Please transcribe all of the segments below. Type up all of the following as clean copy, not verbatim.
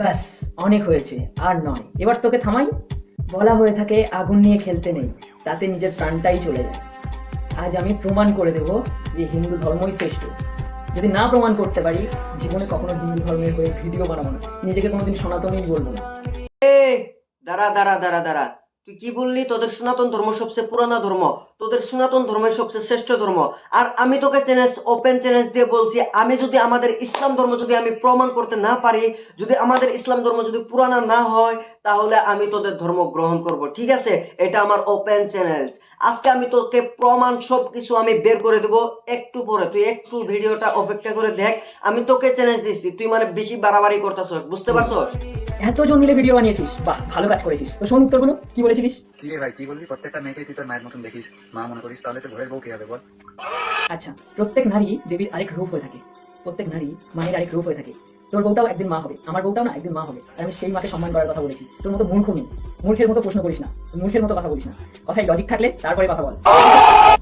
ব্যাস অনেক হয়েছে, আর নয়। এবার তোকে থামাই। বলা হয়ে থাকে আগুন নিয়ে খেলতে নেই, তাতে নিজের প্রাণটাই চলে যায়। আজ আমি প্রমাণ করে দেব যে হিন্দু ধর্মই শ্রেষ্ঠ। যদি না প্রমাণ করতে পারি, জীবনে কখনো হিন্দু ধর্মের হয়ে ভিডিও বানাবো না, নিজেকে কোনোদিন সনাতনই বলবো না। দাঁড়া দাঁড়া দাঁড়া দাঁড়া, তুই কি বললি? তোদের সনাতন ধর্ম সবচেয়ে পুরানা ধর্ম, তোদের সনাতন ধর্মের সবচেয়ে শ্রেষ্ঠ ধর্ম। আর আমি তোকে চ্যালেঞ্জ, ওপেন চ্যালেঞ্জ দিয়ে বলছি, আমি যদি আমাদের ইসলাম ধর্ম যদি আমি প্রমাণ করতে না পারি, যদি আমাদের ইসলাম ধর্ম যদি পুরানা না হয়, তাহলে আমি তোদের ধর্ম গ্রহণ করব, ঠিক আছে? এটা আমার ওপেন চ্যালেঞ্জ। আজকে আমি তোকে প্রমাণ সবকিছু আমি বের করে দেবো। একটু পরে তুই একটু ভিডিওটা অপেক্ষা করে দেখ। আমি তোকে চ্যালেঞ্জ দিচ্ছি, তুই মানে বেশি বাড়াবাড়ি করতেছস, বুঝতে পারছস? এতজন মিলে ভিডিও বানিয়েছিস, বাহ, ভালো কাজ করেছিস। তো শোন উত্তরগুলো, কি বলেছিলিস? কি রে ভাই, কি বলবি? প্রত্যেকটা মেয়েকে তুই তোর মায়ের মতন দেখিস, মা মনে করিস, তাহলে তো ঘরের বউ কি হবে বল? আচ্ছা, প্রত্যেক নারী দেবীর আরেক রূপ হয়ে থাকে, প্রত্যেক নারী মায়ের আরেক রূপ হয়ে থাকে। তোর বউটাও একদিন মা হবে, আমার বউটাও না একদিন মা হবে, আর আমি সেই মাকে সম্মান করার কথা বলেছি। তোর মতো মূর্খ নেই, মূর্খের মতো প্রশ্ন করিস না, মূর্খের মতো কথা বলিস না, কথায় লজিক থাকলে তারপরে কথা বল।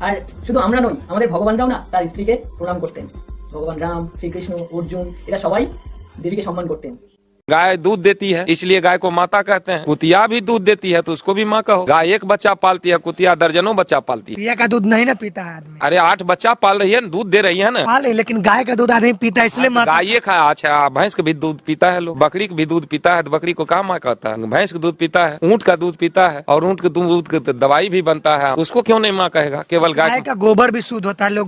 আর শুধু আমরা নই, আমাদের ভগবানরাও না তার স্ত্রীকে প্রণাম করতেন। ভগবান রাম, শ্রীকৃষ্ণ, অর্জুন, এরা সবাই দেবীকে সম্মান করতেন। गाय दूध देती है इसलिए गाय को माता कहते हैं। कुतिया भी दूध देती है तो उसको भी माँ कहो। गाय एक बच्चा पालती है, कुतिया दर्जनों बच्चा पालती है। कुतिया का दूध नहीं ना पीता है आदमी। अरे 8 बच्चा पाल रही है, दूध दे रही है ना। पाले, लेकिन गाय का दूध आदमी पीता है, इसलिए माता। गाय ये खाया। अच्छा, भैंस का भी दूध पीता है लोग, बकरी का भी दूध पीता है, तो बकरी को कहाँ माँ कहता है? भैंस का दूध पीता है, ऊँट का दूध पीता है, और ऊँट के दूध का दवाई भी बनता है, उसको क्यों नहीं माँ कहेगा? केवल गाय का गोबर भी शुद्ध होता है, लोग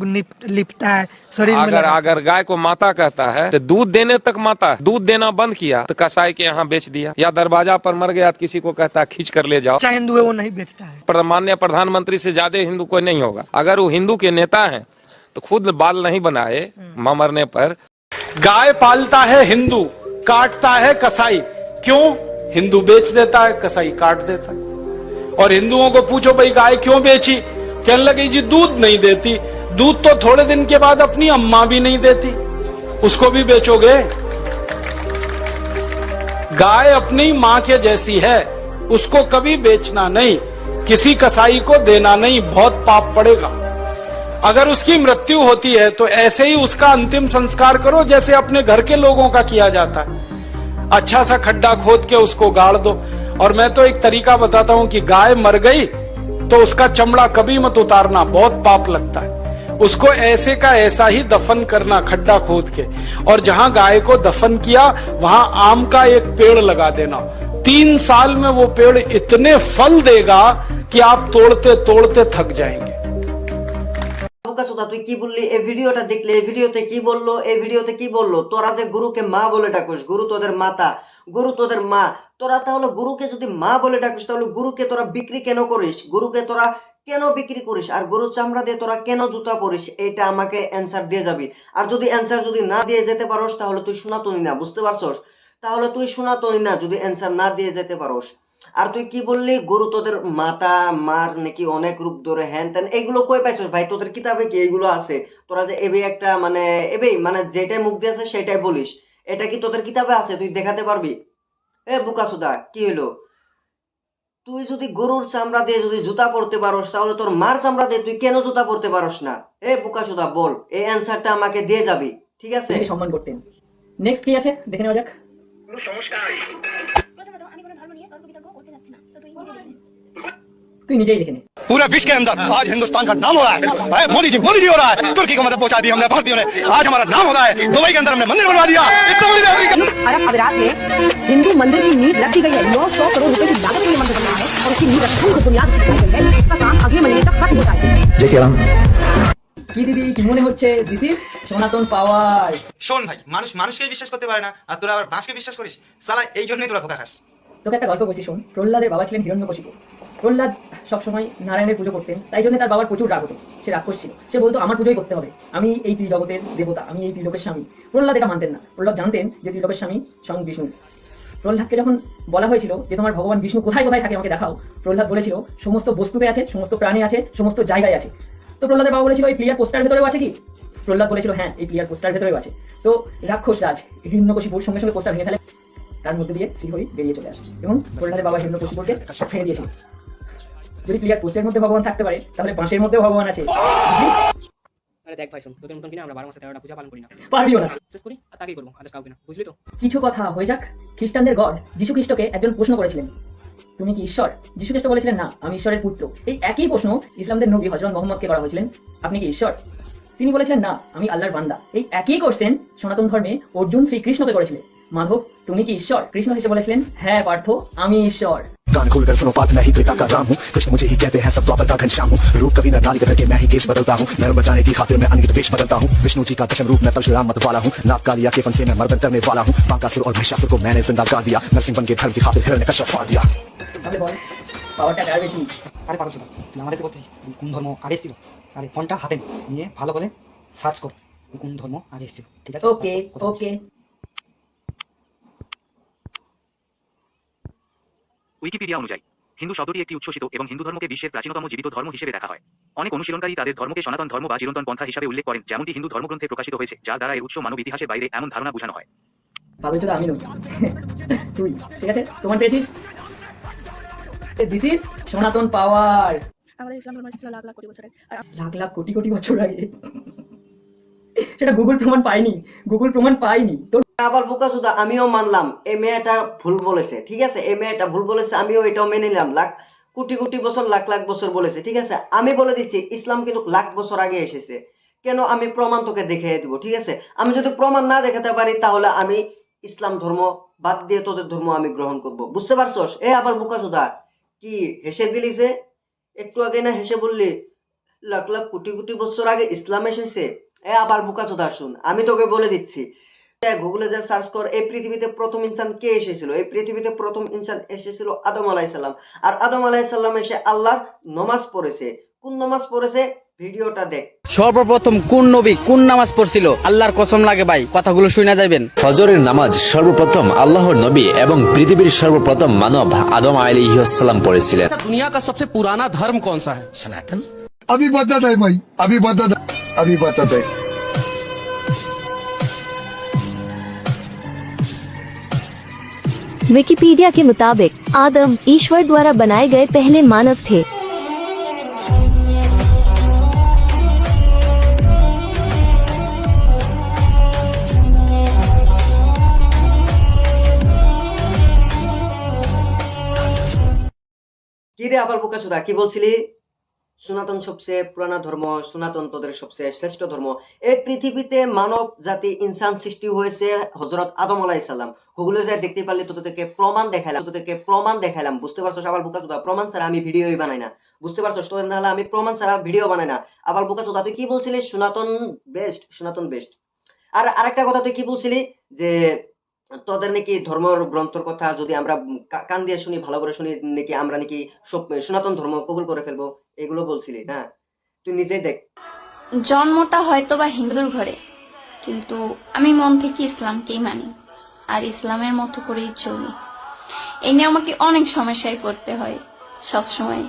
लिपता है शरीर में। अगर गाय को माता कहता है तो दूध देने तक माता है। दूध देना बंद किया तो कसाई के यहाँ बेच दिया, या दरवाजा पर मर गया तो किसी को कहता है खींच कर ले जाओ। चाहे हिंदू है वो नहीं बेचता है। माननीय प्रधानमंत्री से ज्यादा हिंदू कोई नहीं होगा। अगर वो हिंदू के नेता हैं तो खुद बाल नहीं बनाए मरने पर। गाय पालता है हिंदू, काटता है कसाई। क्यों? हिंदू बेच देता है, कसाई काट देता है। और हिंदुओं को पूछो भाई गाय क्यों बेची, कहने लगे जी दूध नहीं देती। दूध तो थोड़े दिन के बाद अपनी अम्मा भी नहीं देती, उसको भी बेचोगे? गाय अपनी माँ के जैसी है, उसको कभी बेचना नहीं, किसी कसाई को देना नहीं, बहुत पाप पड़ेगा। अगर उसकी मृत्यु होती है तो ऐसे ही उसका अंतिम संस्कार करो जैसे अपने घर के लोगों का किया जाता है। अच्छा सा खड्डा खोद के उसको गाड़ दो। और मैं तो एक तरीका बताता हूं कि गाय मर गई तो उसका चमड़ा कभी मत उतारना, बहुत पाप लगता है। उसको ऐसे का ऐसा ही दफन करना, खड्डा खोद के, और जहां गाय को दफन किया वहां आम का एक पेड़ लगा देना। 3 साल में वो पेड़ इतने फल देगा कि आप तोड़ते तोड़ते थक जाएंगे। তুই কি বললি? এই ভিডিওটা দেখলে এই ভিডিওতে কি বললো? এই ভিডিওতে কি বললো? তোরা যে গুরুকে মা বলে ডাকুস, গুরু তোদের মাতা, গুরু তোদের মা। তোরা তাহলে গুরুকে যদি মা বলে ডাকুস, তাহলে গুরুকে তোরা বিক্রি কেন করিস? গুরুকে তোরা কেন বিক্রি করিস? আর গরুর চামড়া দিয়ে তোরা কেন জুতা পরিস? এটা আমাকে অ্যান্সার দিয়ে যাবি। আর যদি অ্যান্সার যদি না দিয়ে যেতে পারোস, তাহলে তুই সনাতনী না, বুঝতে পারছস? তাহলে তুই সনাতনী না যদি অ্যান্সার না দিয়ে যেতে পারোস। আর তুই কি বললি? গরু তোদের মাতা, মার নাকি অনেক রূপ ধরে, হ্যান ত্যান, এগুলো কই পাইছস ভাই? তোদের কিতাবে কি এগুলো আছে? তোরা যে এবে একটা মানে যেটাই মুখ দিয়ে আছে সেটাই বলিস, এটা কি তোদের কিতাবে আছে? তুই দেখাতে পারবি? এ বুকাসুদা, কি হলো? তুই যদি গরুর চামড়া দিয়ে যদি জুতা পরতে পারোস, তাহলে তোর মার চামড়া দিয়ে তুই কেন জুতা পরতে পারোস না? এ বুকাসুদা বল, এই অ্যান্সারটা আমাকে দিয়ে যাবি, ঠিক আছে? সম্মান করতেন। নেক্সট কি আছে দেখে নেওয়া যাক। তুই নিজেই দেখে নে। पूरे विश्व के अंदर आज हिंदुस्तान का नाम हो रहा है। मोदी जी हो रहा है। तुर्की को मदद पहुंचा दी हमने, भारतीयों ने। आज हमारा नाम हो रहा है। दुबई के अंदर हमने मंदिर बनवा दिया। अरब अमीरात में हिंदू मंदिर की नींव रख दी गई है। 900 करोड़ रुपए की लागत से ये मंदिर बन रहा है, और उसकी नींव रखने की बुनियाद रखी गई है। इसका काम अगले महीने तक खत्म हो जाएगा। जय श्री राम। কি দিদি, কি মনে হচ্ছে? দিস ইজ সনাতন পাওয়ার। শোন ভাই, মানুষকে বিশ্বাস করতে পারে না, আর তোরা আবার বাঁশকে বিশ্বাস করিস। শালা এই জন্যই তোরা ধোঁকা খাস। তোকে একটা গল্প বলছি শোন। প্রহ্লাদের বাবা ছিলেন হিরণ্যকশিপু। প্রহ্লাদ সবসময় নারায়ণের পুজো করতেন, তাই জন্য তার বাবার প্রচুর রাগ হতো। সে রাক্ষস ছিল, সে বলতো আমার পুজোই করতে হবে, আমি এই ত্রিজগতের দেবতা, আমি এই ত্রিলোকের স্বামী। প্রহ্লাদ এটা মানতেন না। প্রহ্লাদ জানতেন যে ত্রিলোকের স্বামী স্বয়ং বিষ্ণু। প্রহ্লাদকে যখন বলা হয়েছিল যে তোমার ভগবান বিষ্ণু কোথায় কোথায় থাকে আমাকে দেখাও, প্রহ্লাদ বলেছিল সমস্ত বস্তুতে আছে, সমস্ত প্রাণে আছে, সমস্ত জায়গায় আছে। তো প্রহ্লাদের বাবা বলেছিল এই ক্লিয়ার পোস্টার ভেতরেও আছে কি? প্রহ্লাদ বলেছিল হ্যাঁ, এই ক্লিয়ার পোস্টার ভেতরেও আছে। তো রাক্ষস রাজ হিরণ্যকশিপুর সঙ্গে সঙ্গে পোস্টার ভেঙে ফেলে, তার মধ্যে দিয়ে শ্রীহরি বেরিয়ে চলে আসে এবং প্রহ্লাদের বাবা হিরণ্যকশিপুরকে ফেলে দিয়েছিল। যদি ক্লিয়ার পোস্টের মধ্যে ভগবান থাকতে পারে, তাহলে বাঁশের মধ্যে ভগবান আছে। আরে দেখ ভাই শোন, তোদের মতন কিনা আমরা 12 মাসে 13টা পূজা পালন করি না, পারবিও না। শেষ করি আর তাকেই করবো, আদেশ কাউকে না, বুঝলি তো? কিছু কথা হয়ে যাক। খ্রিস্টানদের গড যীশু খ্রিস্টকে একজন প্রশ্ন করেছিলেন, তুমি কি ঈশ্বর? যীশু খ্রিস্ট বলেছিলেন, না, আমি ঈশ্বরের পুত্র। এই একই প্রশ্ন ইসলামদের নবী হযরত মুহাম্মদকে করা হয়েছিলেন, আপনি কি ঈশ্বর? তিনি বলেছিলেন, না, আমি আল্লাহর বান্দা। এই একই কোশ্চেন সনাতন ধর্মে অর্জুন শ্রীকৃষ্ণকে করেছিলেন, মাধব তুমি কি ঈশ্বর? কৃষ্ণ হেসে বলেছিলেন, হ্যাঁ পার্থ, আমি ঈশ্বর। कान खोलकर सुनो बात, मैं ही त्रेता का राम हूँ, कृष्ण मुझे ही कहते हैं सब द्वापर का घनश्याम हूँ, रूप कभी नर नारी करके मैं ही केश बदलता हूँ, धर्म बचाने की खातिर मैं अनगिनत वेश बदलता हूँ, विष्णु जी का दशम रूप मैं परशुराम मत वाला हूँ, नाग कालिया के फन से मैं मर्दन करने वाला हूँ, बांकासुर और महिषासुर को मैंने जिंदा कर दिया, नरसिंह बन के धर्म की खातिर हिरण्यकश्यप फाड़ दिया। তাহলে বল, পাওয়ারটা কার বেশি? আরে পাগল ছিল, তুই আমাদেরকে বলছিস কোন ধর্ম আগে ছিল? আরে ফোনটা হাতে নিয়ে ভালো করে সার্চ কর কোন ধর্ম আগে ছিল, ঠিক আছে? ওকে ওকে। উইকিপিডিয়া অনুযায়ী হিন্দু শব্দটি একটি উচ্ছ্বসিত এবং হিন্দু ধর্মকে বিশ্বের প্রাচীনতম জীবিত ধর্ম হিসেবে দেখা হয়। অনেক অনুশীলনকারী তাদের ধর্মকে সনাতন ধর্ম বা চিরন্তন পন্থা হিসাবে উল্লেখ করেন, যেমনটি হিন্দু ধর্মগ্রন্থে প্রকাশিত হয়েছে, যার দ্বারা এর উৎস মানব ইতিহাসের বাইরে এমন ধারণা বোঝানো হয়। পাগল তো আমি নই, তুই। ঠিক আছে, তোমার পেয়েছিস। দিস ইজ সনাতন পাওয়ার। আমাদের ইসলাম ধর্ম ছিল লাখ লাখ কোটি বছর আগে, আর লাখ লাখ কোটি কোটি বছর আগে। সেটা গুগল প্রমাণ পায়নি, গুগল প্রমাণ পায়নি। তো আবার বোকাচোদা, আমিও মানলাম এই মেয়েটা ভুল বলেছে, ঠিক আছে? এই মেয়েটা ভুল বলেছে, আমিও এটাও মেনে নিলাম। লাখ কোটি কোটি বছর, লাখ লাখ বছর বলেছে, ঠিক আছে? আমি বলে দিচ্ছি ইসলাম কিন্তু লাখ বছর আগে এসেছে। কেন? আমি প্রমাণ তোকে দেখিয়ে দিব, ঠিক আছে? আমি যদি প্রমাণ না দেখাতে পারি তাহলে আমি ইসলাম ধর্ম বাদ দিয়ে তোদের ধর্ম আমি গ্রহণ করব, বুঝতে পারছস? আবার বোকাচোদা কি হেসে দিলি যে? একটু আগে না হেসে বললি লাখ লাখ কোটি কোটি বছর আগে ইসলাম এসেছে? আবার বোকাচোদা শুন, আমি তোকে বলে দিচ্ছি, গুগলে যা সার্চ কর, এই পৃথিবীতে প্রথম ইনসান কে এসেছিল? এই পৃথিবীতে প্রথম ইনসান এসেছিল আদম আলাইসাল্লাম। আর আদম আলাইসাল্লাম এসে আল্লাহর নমাজ পড়েছে। কোন নমাজ পড়েছে? ভিডিওটা দেখ। সর্বপ্রথম কোন নবী কোন নামাজ পড়ছিল? আল্লাহর কসম লাগে ভাই, কথাগুলো শুনে যাবেন। ফজরের নামাজ সর্বপ্রথম আল্লাহর নবী এবং পৃথিবীর সর্বপ্রথম মানব আদম আলাইহিসসালাম পড়েছিলেন। दुनिया का सबसे पुराना धर्म कौन सा है? सनातन। अभी बता है भाई, अभी बता है। विकिपीडिया के मुताबिक आदम ईश्वर द्वारा बनाए गए पहले मानव थे। কি রে আবার বোকাচোদা, কি বলছিলি? সনাতন সবচেয়ে পুরানা ধর্ম, সনাতন তোদের সবচেয়ে শ্রেষ্ঠ ধর্ম। এই পৃথিবীতে মানব জাতি ইনসান সৃষ্টি হয়েছে হযরত আদম আলাইহিসসালাম। গুগলে যা দেখতে পারলি তোদেরকে প্রমাণ দেখাইলাম, বুঝতে পারছস? আবার বোকাচোদা, প্রমাণ ছাড়া আমি ভিডিওই বানাই না, বুঝতে পারছস? তোদের নাহলে আমি প্রমাণ ছাড়া ভিডিও বানাই না। আবার বোকাচোদা তুই কি বলছিলি? সনাতন বেস্ট। আর আরেকটা কথা তুই কি বলছিলি যে তোদের নাকি ধর্মের গ্রন্থর কথা যদি আমরা কান দিয়ে শুনি, ভালো করে শুনি, নাকি আমরা নাকি সব সনাতন ধর্ম কবুল করে ফেলবো, এগুলো বলছিলি। হ্যাঁ, তুই নিজেই দেখ। জন্মটা হয়তো বা হিন্দুর ঘরে, কিন্তু আমি মন থেকে ইসলামকেই মানি আর ইসলামের মতো করেই চলি। এই নিয়ে আমাকে অনেক সমস্যায় পড়তে হয় সব সময়,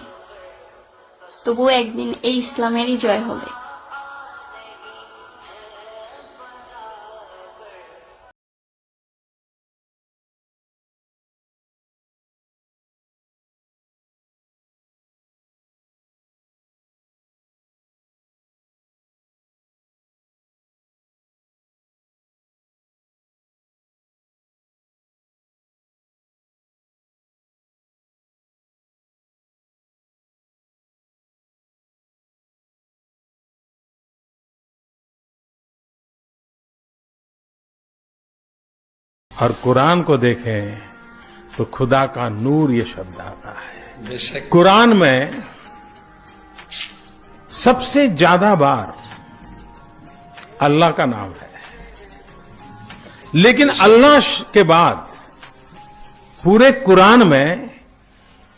তবুও একদিন এই ইসলামেরই জয় হবে। और कुरान को देखें तो खुदा का नूर ये शब्द आता है। कुरान में सबसे ज्यादा बार अल्लाह का नाम है, लेकिन अल्लाह के बाद पूरे कुरान में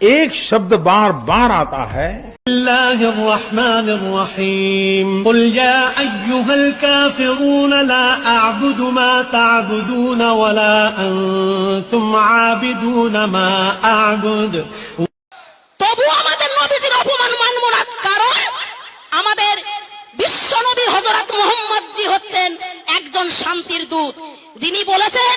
एक शब्द बार बार आता है, قل يا أيها الكافرون لا أعبد ما تعبدون ولا أنتم عابدون ما أعبد। তবু আমাদের নবীজির অপমান মানব না, কারণ আমাদের বিশ্ব নবী হযরত মুহাম্মদ জি হচ্ছেন একজন শান্তির দূত, যিনি বলেছেন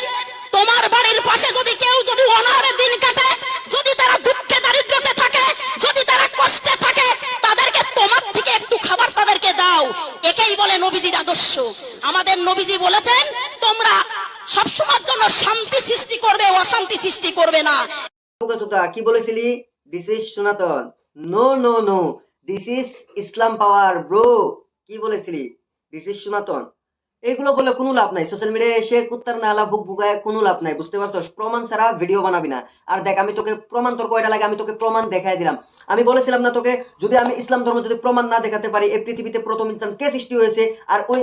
তোমার বাড়ির পাশে যদি কেউ যদি অনাহারে দিন কাটে, যদি তারা দুঃখে দারিদ্রতে থাকে, যদি তারা কষ্টে থাকে, তাদেরকে তোমার থেকে একটু খাবার তাদেরকে দাও। একেই বলে আসুক। আমাদের নবীজি বলেছেন তোমরা সবসময়ের জন্য শান্তি সৃষ্টি করবে, অশান্তি সৃষ্টি করবে না। কি বলেছিলি? This is Sanatan. No no no, this is Islam power bro. কি বলেছিলি? দিস ইজ সনাতন। এগুলো বলে কোনো লাভ নাই। সোশ্যাল মিডিয়ায় এসে কুত্তার নালা ভুক ভুকায় কোনো লাভ নাই, বুঝতে পারছো? প্রমাণ ছাড়া ভিডিও বানাবি না। আর দেখ, আমি তোকে প্রমাণ, তোর কয়টা লাগে আমি তোকে প্রমাণ দেখাই দিলাম। আমি বলেছিলাম না তোকে, যদি আমি ইসলাম ধর্ম যদি প্রমাণ না দেখাতে পারি, এই পৃথিবীতে প্রথম ইনসান কে সৃষ্টি হয়েছে আর ওই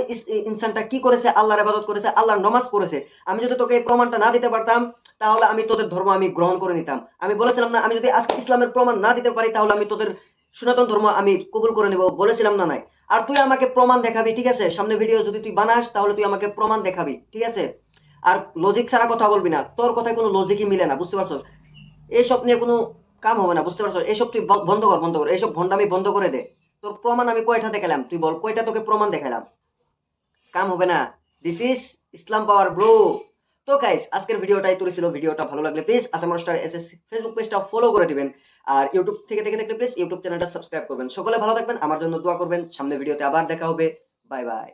ইনসানটা কি করেছে? আল্লাহর ইবাদত করেছে, আল্লাহর নামাজ পড়েছে। আমি যদি তোকে এই প্রমাণটা না দিতে পারতাম তাহলে আমি তোদের ধর্ম আমি গ্রহণ করে নিতাম। আমি বলেছিলাম না, আমি যদি আজকে ইসলামের প্রমাণ না দিতে পারি তাহলে আমি তোদের সনাতন ধর্ম আমি কবুল করে নেব, বলেছিলাম না? নাই। আর তুই আমাকে প্রমাণ দেখাবি, ঠিক আছে? সামনে ভিডিও যদি তুই বানাস তাহলে তুই আমাকে প্রমাণ দেখাবি, ঠিক আছে? আর লজিক ছাড়া কথা বলবি না, তোর কথায় কোনো লজিকই মিলে না, বুঝতে পারছো? এইসব নিয়ে কোনো কাম হবে না, বুঝতে পারছো? এইসব তুই বন্ধ কর, এইসব ভণ্ডামি বন্ধ করে দে। তোর প্রমাণ আমি কয়টা দেখালাম তুই বল, কয়টা তোকে প্রমাণ দেখালাম? কাম হবে না। This is Islam power bro. তো গাইস, আজকের ভিডিওটাই তোর ছিল। ভিডিওটা ভালো লাগলে please Assam star SSC Facebook পেজটা ফলো করে দিবেন। আর ইউটিউব থেকে দেখে থাকলে প্লিজ ইউটিউব চ্যানেলটা সাবস্ক্রাইব করবেন। সকলে ভালো থাকবেন, আমার জন্য দোয়া করবেন। সামনে ভিডিওতে আবার দেখা হবে। Bye bye.